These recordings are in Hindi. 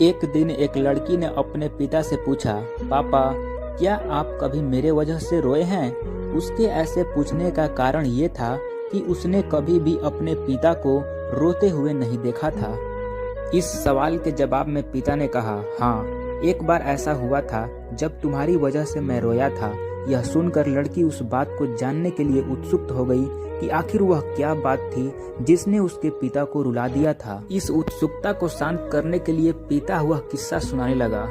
एक दिन एक लड़की ने अपने पिता से पूछा, पापा क्या आप कभी मेरे वजह से रोए हैं? उसके ऐसे पूछने का कारण ये था कि उसने कभी भी अपने पिता को रोते हुए नहीं देखा था। इस सवाल के जवाब में पिता ने कहा, हाँ, एक बार ऐसा हुआ था जब तुम्हारी वजह से मैं रोया था। यह सुनकर लड़की उस बात को जानने के लिए उत्सुक हो गई कि आखिर वह क्या बात थी जिसने उसके पिता को रुला दिया था। इस उत्सुकता को शांत करने के लिए पिता वह किस्सा सुनाने लगा।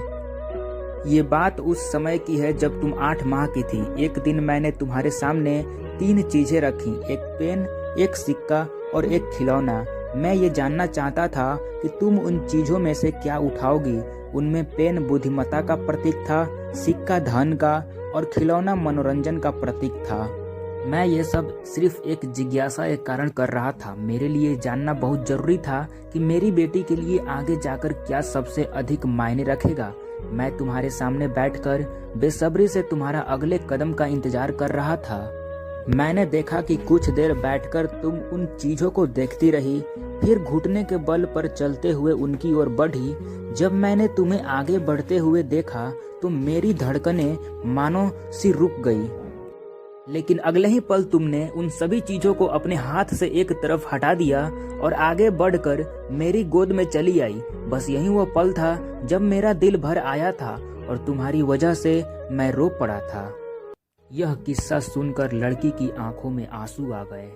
ये बात उस समय की है जब तुम 8 माह की थी। एक दिन मैंने तुम्हारे सामने 3 चीजें रखी, एक पेन, एक सिक्का और एक खिलौना। मैं ये जानना चाहता था कि तुम उन चीजों में से क्या उठाओगी। उनमें पेन बुद्धिमत्ता का प्रतीक था, सिक्का धन का और खिलौना मनोरंजन का प्रतीक था। मैं ये सब सिर्फ एक जिज्ञासा के कारण कर रहा था। मेरे लिए जानना बहुत जरूरी था कि मेरी बेटी के लिए आगे जाकर क्या सबसे अधिक मायने रखेगा। मैं तुम्हारे सामने बैठकर बेसब्री से तुम्हारा अगले कदम का इंतजार कर रहा था। मैंने देखा कि कुछ देर बैठकर तुम उन चीजों को देखती रही, फिर घुटने के बल पर चलते हुए उनकी ओर बढ़ी। जब मैंने तुम्हें आगे बढ़ते हुए देखा तो मेरी धड़कनें मानो सी रुक गई, लेकिन अगले ही पल तुमने उन सभी चीजों को अपने हाथ से एक तरफ हटा दिया और आगे बढ़कर मेरी गोद में चली आई। बस यही वो पल था जब मेरा दिल भर आया था और तुम्हारी वजह से मैं रो पड़ा था। यह किस्सा सुनकर लड़की की आंखों में आंसू आ गए।